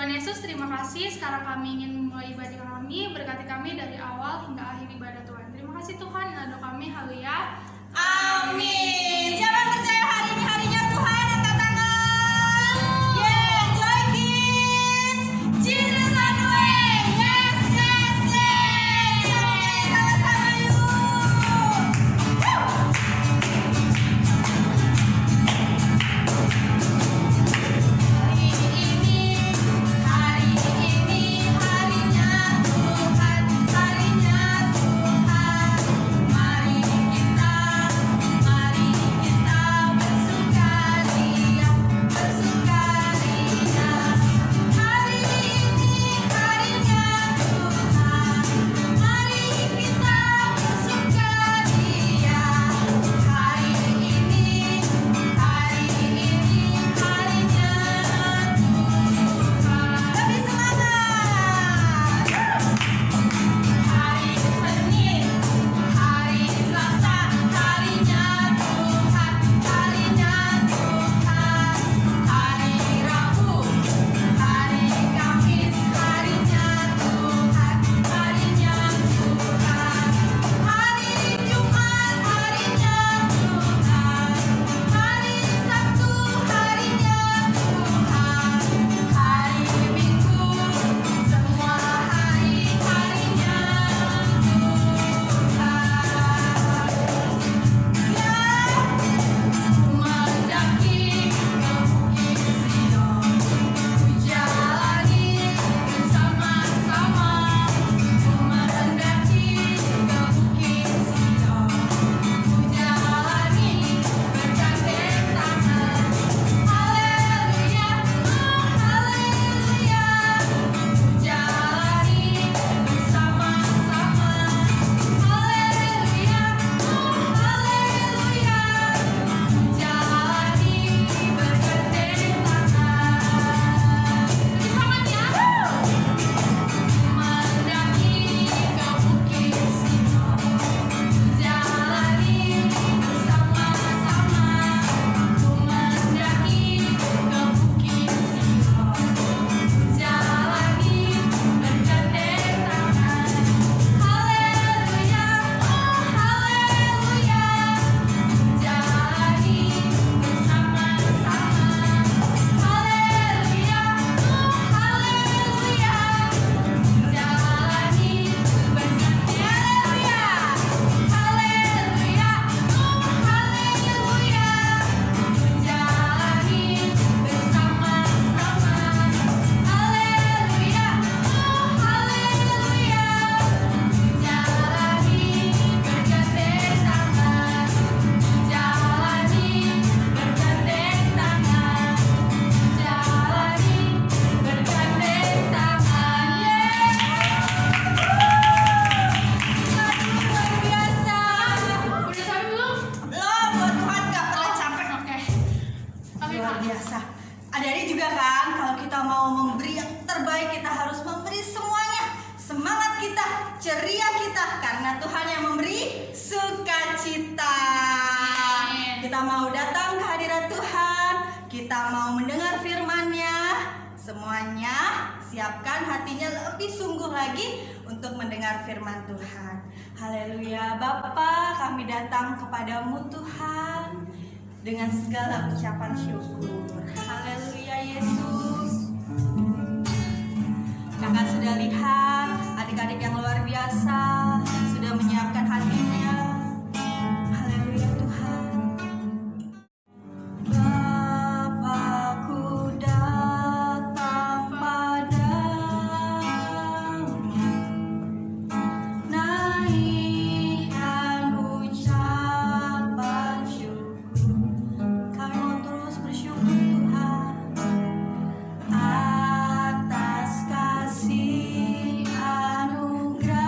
Tuhan Yesus, terima kasih. Sekarang kami ingin memulai ibadah kami. Berkati kami dari awal hingga akhir ibadah Tuhan. Terima kasih Tuhan. Doa kami, haleluya. Amin. Siapa yang percaya hari ini harinya Tuhan? Angkat tangan. Yeah, Joy Kids. Jesus on the way. Yes, yes, yes. Sama-sama yuk. Hari ini harinya Tuhan, harinya Tuhan. Mari kita bersukaria, bersukaria. Hari ini harinya Tuhan, mari kita bersukaria. Hari ini harinya Tuhan. Lebih semangat. Hari Senin, hari Selasa, harinya Tuhan, harinya Tuhan. Hari Rabu, hari Kamis, harinya Tuhan, harinya Tuhan. Hari Jumat, harinya Tuhan. Hari Sabtu, harinya Tuhan. Hari Minggu, semua harinya Mendaki ke Bukit Sion, ku jalani bersama-sama. Mendaki ke Bukit Sion, ku jalani bergandeng tangan. Haleluya, haleluya, ku jalani bersama-sama. Haleluya, haleluya, jalani bergandeng tangan. Selamat ya. Mendaki ke Bukit Sion, jalani bersama-sama. Mendaki ke Bukit Sion, jalani bergandeng tangan. Haleluya, haleluya, jalani bersama-sama. Haleluya, haleluya, jalani bergandeng. Haleluya, haleluya, jalani bersama-sama. Haleluya, haleluya, jalani bergandeng tangan. Jalani bergandeng tangan. Jalani bergandeng tangan. Luar biasa. Udah sampai belum? Belum, buat Tuhan gak pernah capek. Oke. Oke, Luar Kak. biasa. Adik-adik juga kan, kalau kita mau memberi yang terbaik, kita harus memberi semuanya. Semangat kita, ceria kita, karena Tuhan yang memberi sukacita. Amin. Kita mau datang ke hadirat Tuhan, kita mau mendengar firman-Nya. Semuanya siapkan hatinya lebih sungguh lagi untuk mendengar firman Tuhan. Haleluya. Bapa, kami datang kepadamu Tuhan dengan segala ucapan syukur. Haleluya Yesus. Kakak sudah lihat adik-adik yang luar biasa sudah menyiapkan hatinya. Haleluya Tuhan. Bapakku datang padamu, naikkan ucapan syukur. Kami mau terus bersyukur Tuhan atas kasih anugerah.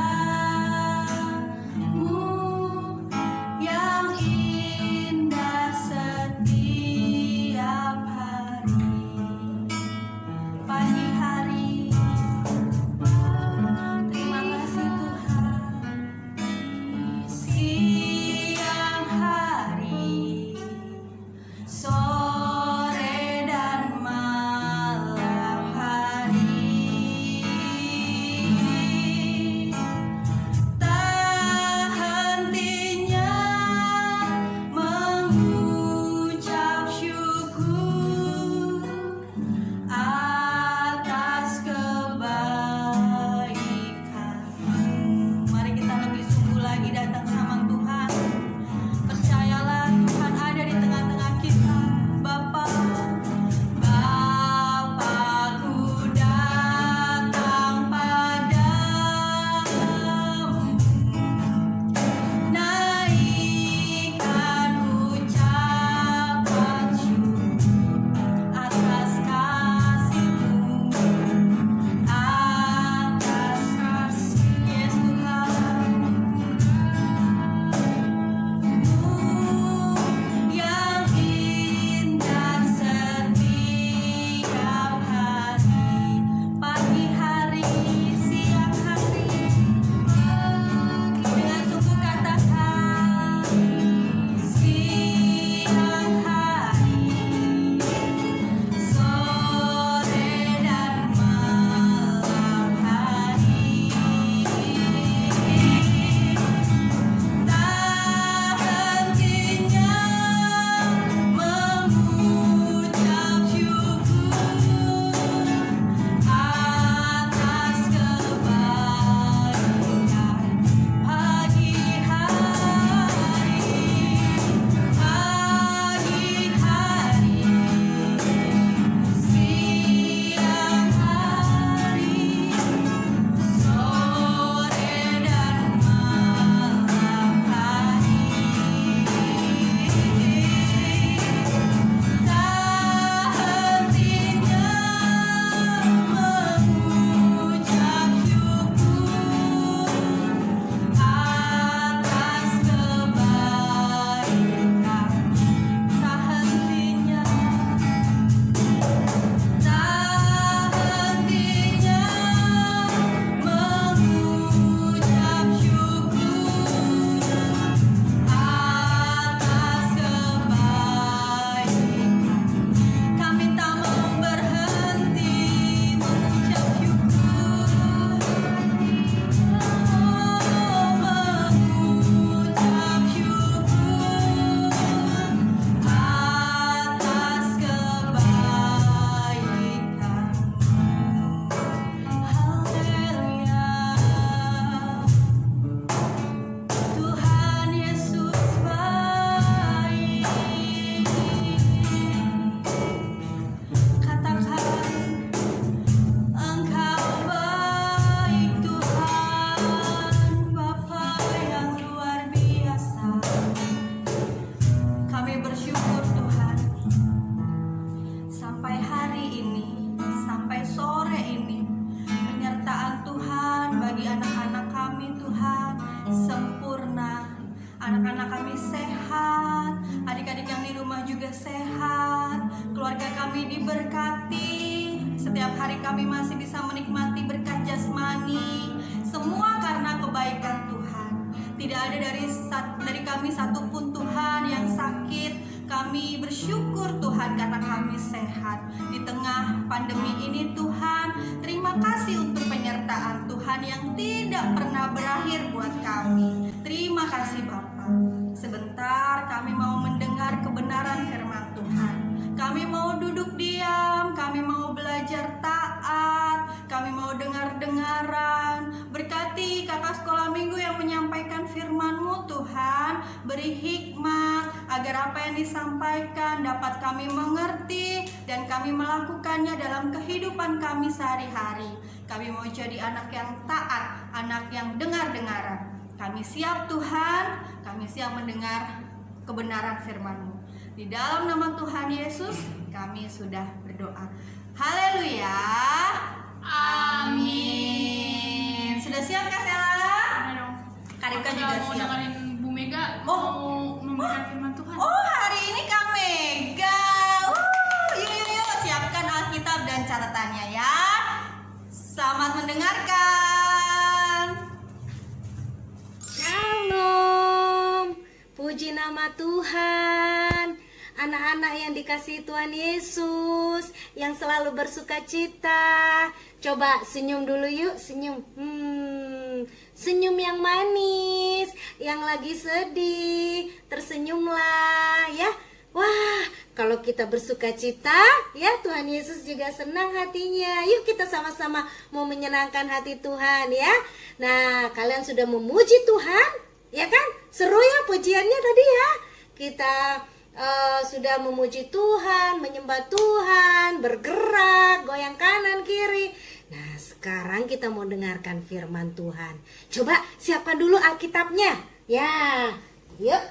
sehat, keluarga kami diberkati, setiap hari kami masih bisa menikmati berkat jasmani, semua karena kebaikan Tuhan. Tidak ada dari kami satupun Tuhan yang sakit. Kami bersyukur Tuhan karena kami sehat. Di tengah pandemi ini Tuhan, terima kasih untuk penyertaan Tuhan yang tidak pernah berakhir buat kami. Terima kasih Bapa. Sebentar kami mau mendengar kebenaran firman Tuhan. Kami mau duduk diam, kami mau belajar taat, kami mau dengar-dengaran. Berkati kakak sekolah minggu yang menyampaikan firman-Mu Tuhan. Beri hikmat agar apa yang disampaikan dapat kami mengerti dan kami melakukannya dalam kehidupan kami sehari-hari. Kami mau jadi anak yang taat, anak yang dengar-dengaran. Kami siap Tuhan, kami siap mendengar kebenaran firman-Mu. Di dalam nama Tuhan Yesus kami sudah berdoa. Haleluya. Amin. Sudah siap Kak Sela? Udah dong. Karika Aku juga mau siap. dengerin Bu Mega Oh. mau memberikan firman Tuhan. Oh, hari ini Kak Mega. Yuk, siapkan Alkitab dan catatannya ya. Selamat mendengarkan. Shalom, puji nama Tuhan. Anak-anak yang dikasihi Tuhan Yesus, yang selalu bersuka cita. Coba senyum dulu yuk, senyum. Senyum yang manis. Yang lagi sedih, tersenyumlah ya. Wah, kalau kita bersuka cita, ya Tuhan Yesus juga senang hatinya. Yuk kita sama-sama mau menyenangkan hati Tuhan ya. Nah, kalian sudah memuji Tuhan, ya kan? Seru ya pujiannya tadi ya. Kita sudah memuji Tuhan, menyembah Tuhan, bergerak, goyang kanan kiri. Nah, sekarang kita mau dengarkan firman Tuhan. Coba siapkan dulu Alkitabnya. Ya, yuk.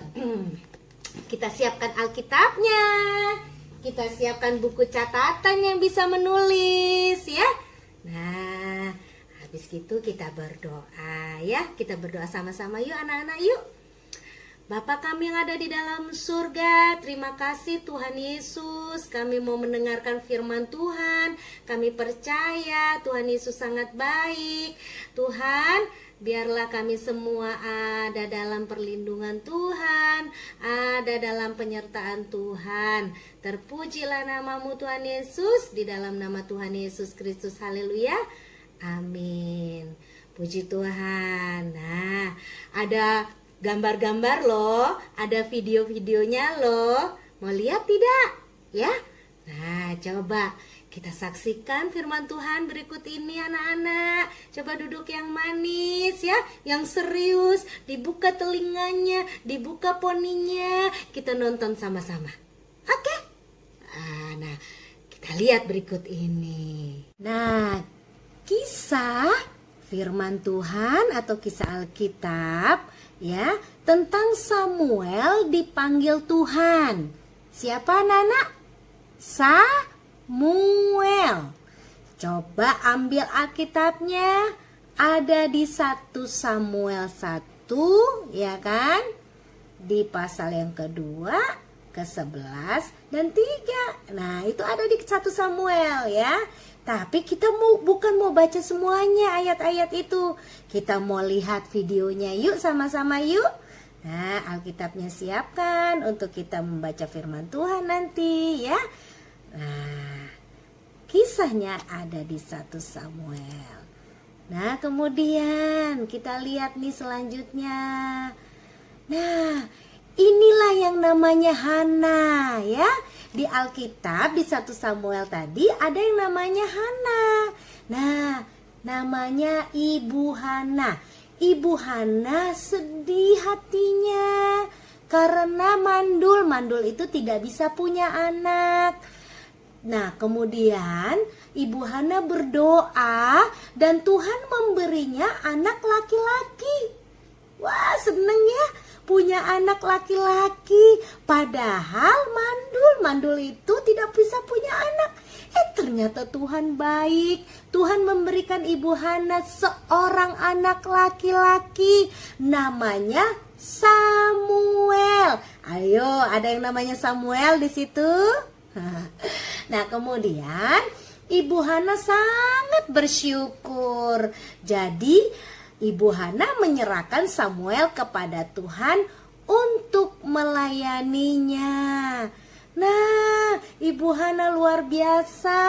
Kita siapkan Alkitabnya. Kita siapkan buku catatan yang bisa menulis ya. Nah, habis gitu kita berdoa ya. Kita berdoa sama-sama yuk anak-anak yuk. Bapa kami yang ada di dalam surga, terima kasih Tuhan Yesus. Kami mau mendengarkan firman Tuhan. Kami percaya Tuhan Yesus sangat baik. Tuhan, biarlah kami semua ada dalam perlindungan Tuhan, ada dalam penyertaan Tuhan. Terpujilah namamu Tuhan Yesus, di dalam nama Tuhan Yesus Kristus. Haleluya. Amin. Puji Tuhan. Nah, ada gambar-gambar loh, ada video-videonya loh. Mau lihat tidak? Ya? Nah, coba kita saksikan firman Tuhan berikut ini anak-anak. Coba duduk yang manis ya, yang serius, dibuka telinganya, dibuka poninya. Kita nonton sama-sama. Oke? Nah, kita lihat berikut ini. Nah, kisah firman Tuhan atau kisah Alkitab ya tentang Samuel dipanggil Tuhan. Siapa anak-anak? Samuel. Coba ambil Alkitabnya, ada di 1 Samuel 1 ya kan? Di pasal yang kedua, ke-11 dan 3. Nah, itu ada di 1 Samuel ya. Tapi kita bukan mau baca semuanya ayat-ayat itu. Kita mau lihat videonya yuk sama-sama yuk. Nah, Alkitabnya siapkan untuk kita membaca firman Tuhan nanti ya. Nah, kisahnya ada di 1 Samuel. Nah, kemudian kita lihat nih selanjutnya. Nah, inilah yang namanya Hana ya. Di Alkitab di 1 Samuel tadi ada yang namanya Hana. Nah, namanya Ibu Hana. Ibu Hana sedih hatinya karena mandul itu tidak bisa punya anak. Nah, kemudian Ibu Hana berdoa dan Tuhan memberinya anak laki-laki. Wah, seneng ya punya anak laki-laki. Padahal mandul itu tidak bisa punya anak. Ternyata Tuhan baik. Tuhan memberikan Ibu Hana seorang anak laki-laki, namanya Samuel. Ayo, ada yang namanya Samuel di situ? Nah, kemudian Ibu Hana sangat bersyukur. Jadi, Ibu Hana menyerahkan Samuel kepada Tuhan untuk melayaninya. Nah, Ibu Hana luar biasa.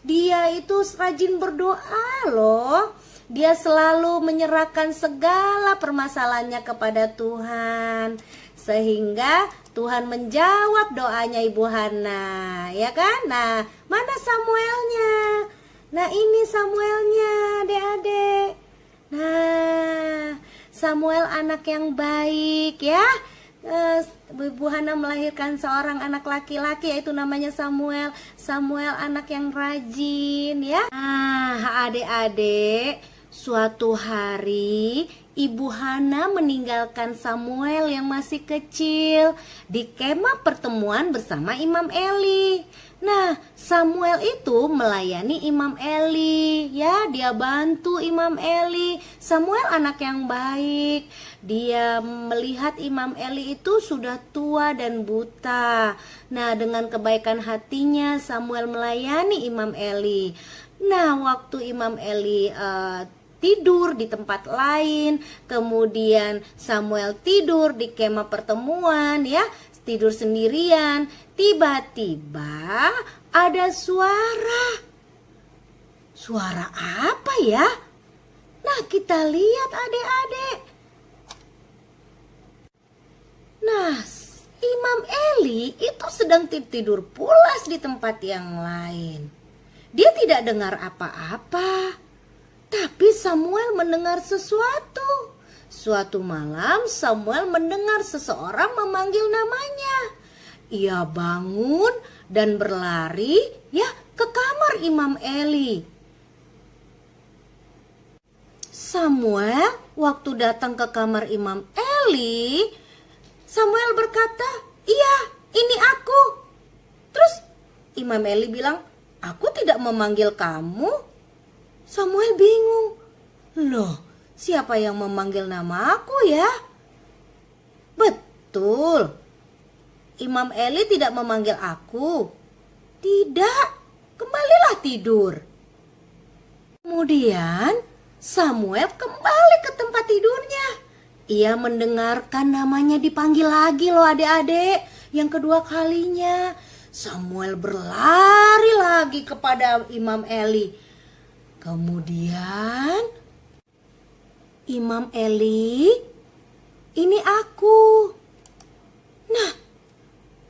Dia itu rajin berdoa loh. Dia selalu menyerahkan segala permasalahannya kepada Tuhan. Sehingga Tuhan menjawab doanya Ibu Hana, ya kan? Nah, mana Samuelnya? Nah, ini Samuelnya, adik-adik. Nah, Samuel anak yang baik ya. Ibu Hana melahirkan seorang anak laki-laki, yaitu namanya Samuel. Samuel anak yang rajin ya. Nah, adik-adik, suatu hari Ibu Hana meninggalkan Samuel yang masih kecil di kemah pertemuan bersama Imam Eli. Nah, Samuel itu melayani Imam Eli ya, dia bantu Imam Eli. Samuel anak yang baik. Dia melihat Imam Eli itu sudah tua dan buta. Nah, dengan kebaikan hatinya Samuel melayani Imam Eli. Nah, waktu Imam Eli tidur di tempat lain, kemudian Samuel tidur di kemah pertemuan ya, tidur sendirian. Tiba-tiba ada suara. Suara apa ya? Nah, kita lihat adik-adik. Nah, Imam Eli itu sedang tidur pulas di tempat yang lain. Dia tidak dengar apa-apa. Tapi Samuel mendengar sesuatu. Suatu malam Samuel mendengar seseorang memanggil namanya. Ia bangun dan berlari ya ke kamar Imam Eli. Samuel waktu datang ke kamar Imam Eli, Samuel berkata, "Iya, ini aku." Terus Imam Eli bilang, "Aku tidak memanggil kamu." Samuel bingung. Loh, siapa yang memanggil nama aku ya? Betul, Imam Eli tidak memanggil aku. Tidak, kembalilah tidur. Kemudian Samuel kembali ke tempat tidurnya. Ia mendengarkan namanya dipanggil lagi loh adik-adik. Yang kedua kalinya Samuel berlari lagi kepada Imam Eli. Kemudian Imam Eli, ini aku. Nah,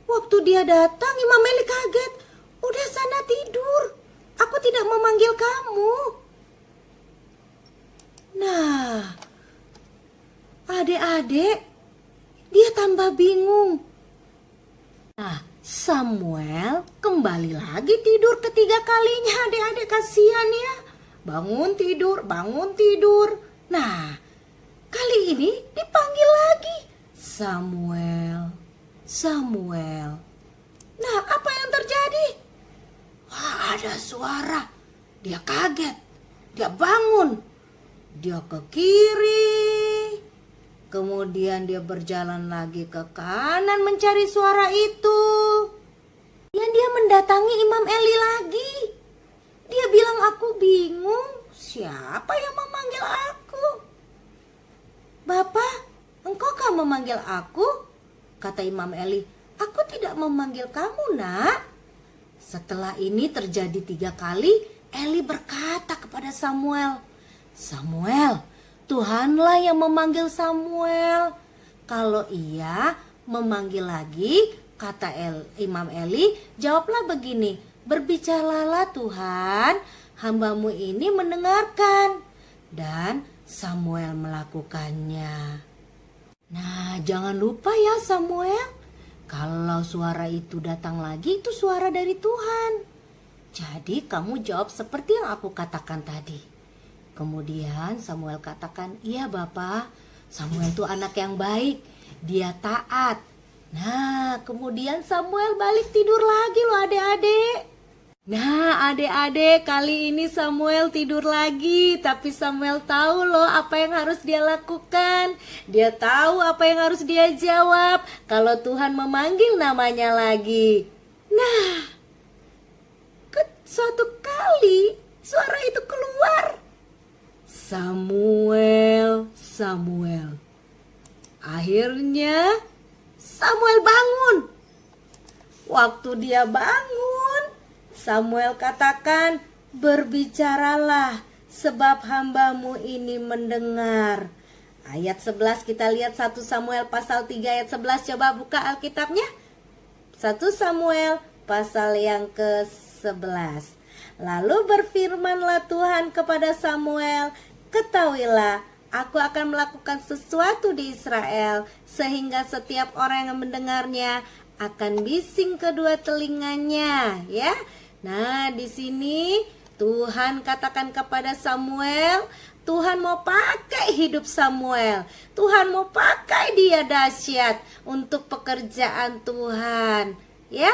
waktu dia datang Imam Eli kaget. Udah sana tidur, aku tidak memanggil kamu. Nah, adik-adik, dia tambah bingung. Nah, Samuel kembali lagi tidur ketiga kalinya. Adik-adik, kasihan ya. Bangun tidur, bangun tidur. Nah, kali ini dipanggil lagi. Samuel, Samuel. Nah, apa yang terjadi? Wah, ada suara. Dia kaget. Dia bangun. Dia ke kiri. Kemudian dia berjalan lagi ke kanan mencari suara itu. Dan dia mendatangi Imam Eli lagi. Dia bilang, "Aku bingung, siapa yang memanggil aku?" "Bapak, engkaukah memanggil aku?" kata Imam Eli. "Aku tidak memanggil kamu, nak." Setelah ini terjadi 3 kali, Eli berkata kepada Samuel, "Samuel, Tuhanlah yang memanggil Samuel." Kalau ia memanggil lagi, kata Imam Eli, jawablah begini, "Berbicaralah Tuhan, hambamu ini mendengarkan." Dan Samuel melakukannya. Nah, jangan lupa ya Samuel, kalau suara itu datang lagi, itu suara dari Tuhan. Jadi kamu jawab seperti yang aku katakan tadi. Kemudian Samuel katakan, "Iya Bapak, Samuel itu anak yang baik, dia taat." Nah, kemudian Samuel balik tidur lagi loh adik-adik. Nah, adik-adik, kali ini Samuel tidur lagi, tapi Samuel tahu loh apa yang harus dia lakukan. Dia tahu apa yang harus dia jawab kalau Tuhan memanggil namanya lagi. Nah, suatu kali suara itu keluar. Samuel, Samuel. Akhirnya Samuel bangun. Waktu dia bangun, Samuel katakan, berbicaralah sebab hambamu ini mendengar. Ayat 11 kita lihat 1 Samuel pasal 3 ayat 11. Coba buka Alkitabnya. 1 Samuel pasal yang ke-11. Lalu berfirmanlah Tuhan kepada Samuel, ketahuilah, aku akan melakukan sesuatu di Israel, sehingga setiap orang yang mendengarnya akan bising kedua telinganya, ya. Nah, di sini Tuhan katakan kepada Samuel, Tuhan mau pakai hidup Samuel. Tuhan mau pakai dia dahsyat untuk pekerjaan Tuhan, ya.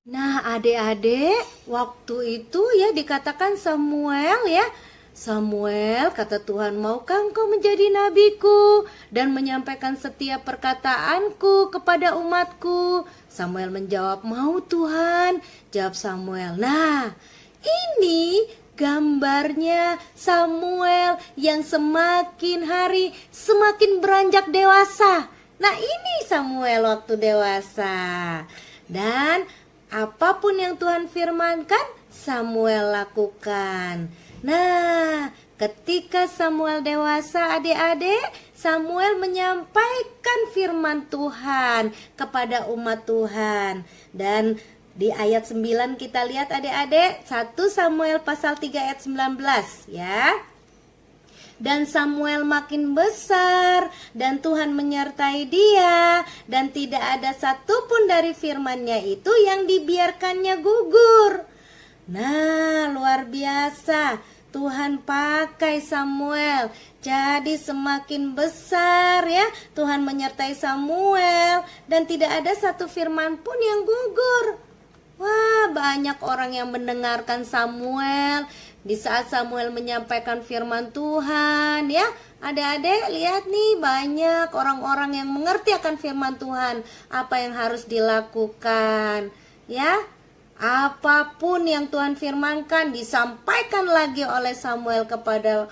Nah, adik-adik, waktu itu ya dikatakan Samuel, ya. Samuel, kata Tuhan, maukah engkau menjadi nabiku dan menyampaikan setiap perkataanku kepada umatku? Samuel menjawab, mau Tuhan, jawab Samuel. Nah, ini gambarnya Samuel yang semakin hari semakin beranjak dewasa. Nah, ini Samuel waktu dewasa. Dan apapun yang Tuhan firmankan, Samuel lakukan. Nah, ketika Samuel dewasa, adik-adik, Samuel menyampaikan firman Tuhan kepada umat Tuhan. Dan di ayat 9 kita lihat adik-adik, 1 Samuel pasal 3 ayat 19, ya. Dan Samuel makin besar dan Tuhan menyertai dia, dan tidak ada satupun dari firman-Nya itu yang dibiarkannya gugur. Nah, luar biasa. Tuhan pakai Samuel, jadi semakin besar ya. Tuhan menyertai Samuel dan tidak ada satu firman pun yang gugur. Wah, banyak orang yang mendengarkan Samuel di saat Samuel menyampaikan firman Tuhan ya. Adik-adik lihat nih, banyak orang-orang yang mengerti akan firman Tuhan, apa yang harus dilakukan ya. Apapun yang Tuhan firmankan disampaikan lagi oleh Samuel kepada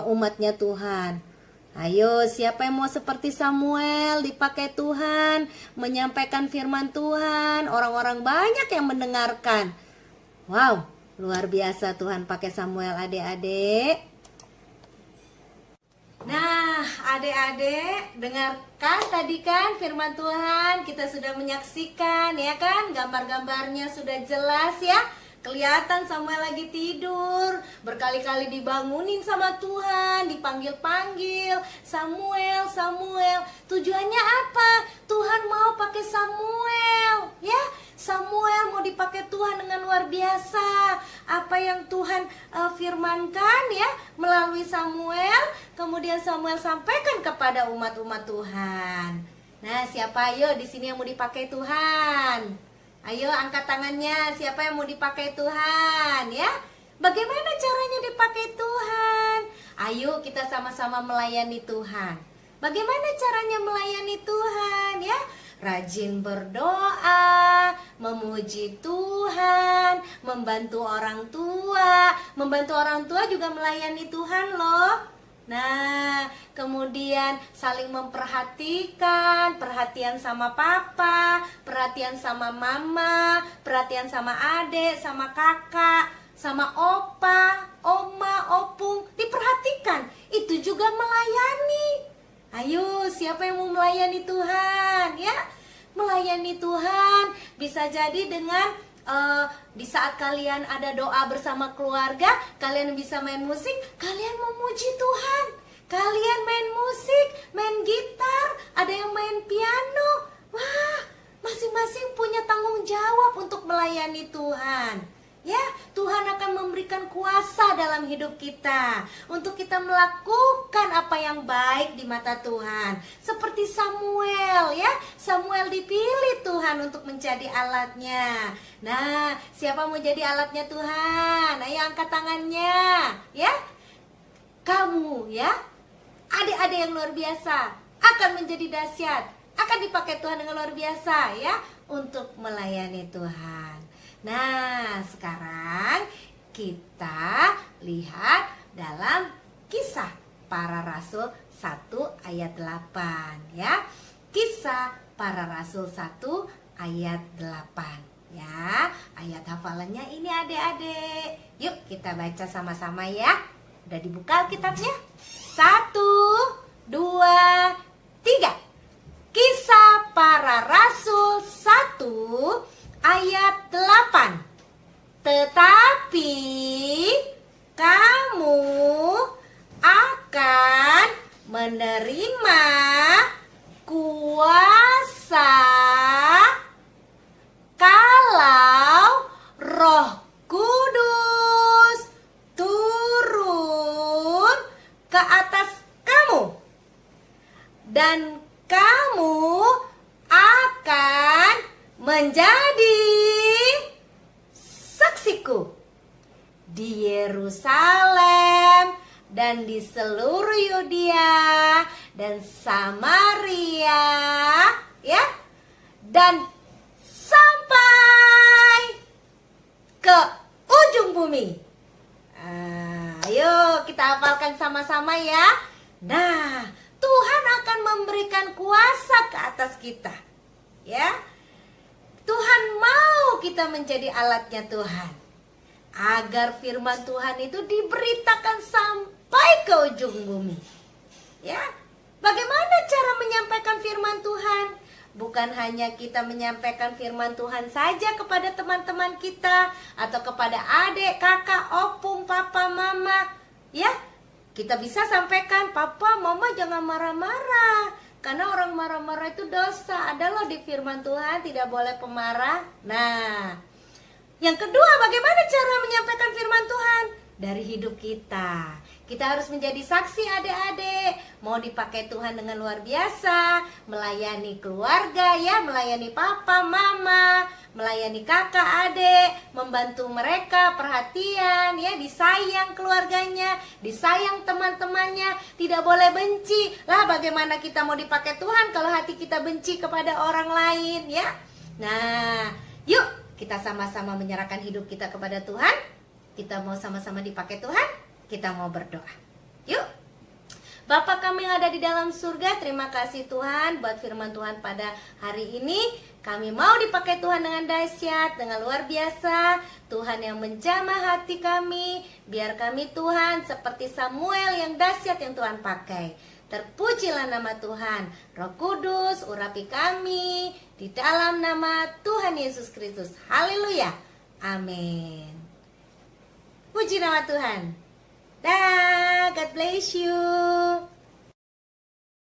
umatnya Tuhan. Ayo, siapa yang mau seperti Samuel dipakai Tuhan, menyampaikan firman Tuhan, orang-orang banyak yang mendengarkan. Wow, luar biasa Tuhan pakai Samuel adik-adik. Nah, adik-adik, dengarkan tadi kan firman Tuhan, kita sudah menyaksikan ya kan, gambar-gambarnya sudah jelas ya. Kelihatan Samuel lagi tidur, berkali-kali dibangunin sama Tuhan, dipanggil-panggil, Samuel, Samuel. Tujuannya apa? Tuhan mau pakai Samuel, ya. Samuel mau dipakai Tuhan dengan luar biasa. Apa yang Tuhan firmankan ya melalui Samuel, kemudian Samuel sampaikan kepada umat-umat Tuhan. Nah, siapa ayo di sini yang mau dipakai Tuhan? Ayo angkat tangannya, siapa yang mau dipakai Tuhan ya? Bagaimana caranya dipakai Tuhan? Ayo kita sama-sama melayani Tuhan. Bagaimana caranya melayani Tuhan ya? Rajin berdoa, memuji Tuhan, membantu orang tua. Membantu orang tua juga melayani Tuhan loh. Nah, kemudian saling memperhatikan, perhatian sama papa, perhatian sama mama, perhatian sama adik, sama kakak, sama opa, oma, opung, diperhatikan. Itu juga melayani. Ayo, siapa yang mau melayani Tuhan ya? Melayani Tuhan bisa jadi dengan di saat kalian ada doa bersama keluarga, kalian bisa main musik, kalian memuji Tuhan. Kalian main musik, main gitar, ada yang main piano. Wah, masing-masing punya tanggung jawab untuk melayani Tuhan. Ya, Tuhan akan memberikan kuasa dalam hidup kita untuk kita melakukan apa yang baik di mata Tuhan. Seperti Samuel ya, Samuel dipilih Tuhan untuk menjadi alatnya. Nah, siapa mau jadi alatnya Tuhan? Ayo angkat tangannya, ya. Kamu ya, adik-adik yang luar biasa akan menjadi dahsyat, akan dipakai Tuhan dengan luar biasa ya untuk melayani Tuhan. Nah, sekarang kita lihat dalam Kisah Para Rasul 1 ayat 8 ya. Kisah Para Rasul 1 ayat 8 ya. Ayat hafalannya ini adik-adik. Yuk kita baca sama-sama ya. Udah dibuka Alkitabnya? 1, 2, 3. Kisah Para Rasul 1 ayat 8. Tetapi kamu akan menerima kuasa kalau Roh Kudus turun ke atas kamu, dan kamu akan menjadi saksiku di Yerusalem dan di seluruh Yudea dan Samaria ya, dan sampai ke ujung bumi. Ayo kita hafalkan sama-sama ya. Nah, Tuhan akan memberikan kuasa ke atas kita ya. Tuhan mau kita menjadi alatnya Tuhan, agar firman Tuhan itu diberitakan sampai ke ujung bumi. Ya, bagaimana cara menyampaikan firman Tuhan? Bukan hanya kita menyampaikan firman Tuhan saja kepada teman-teman kita, atau kepada adik, kakak, opung, papa, mama. Ya, kita bisa sampaikan, papa, mama jangan marah-marah, karena orang marah-marah itu dosa. Ada loh di firman Tuhan, tidak boleh pemarah. Nah, yang kedua, bagaimana cara menyampaikan firman Tuhan? Dari hidup kita. Kita harus menjadi saksi adik-adik. Mau dipakai Tuhan dengan luar biasa, melayani keluarga ya, melayani papa, mama, melayani kakak, adik, membantu mereka, perhatian ya, disayang keluarganya, disayang teman-temannya, tidak boleh benci. Lah bagaimana kita mau dipakai Tuhan kalau hati kita benci kepada orang lain ya? Nah, yuk kita sama-sama menyerahkan hidup kita kepada Tuhan. Kita mau sama-sama dipakai Tuhan. Kita mau berdoa. Yuk. Bapa kami yang ada di dalam surga, terima kasih Tuhan buat firman Tuhan pada hari ini. Kami mau dipakai Tuhan dengan dahsyat, dengan luar biasa. Tuhan yang menjamah hati kami. Biar kami Tuhan seperti Samuel yang dahsyat yang Tuhan pakai. Terpujilah nama Tuhan. Roh Kudus urapi kami di dalam nama Tuhan Yesus Kristus. Haleluya. Amin. Puji nama Tuhan. Dah, God bless you.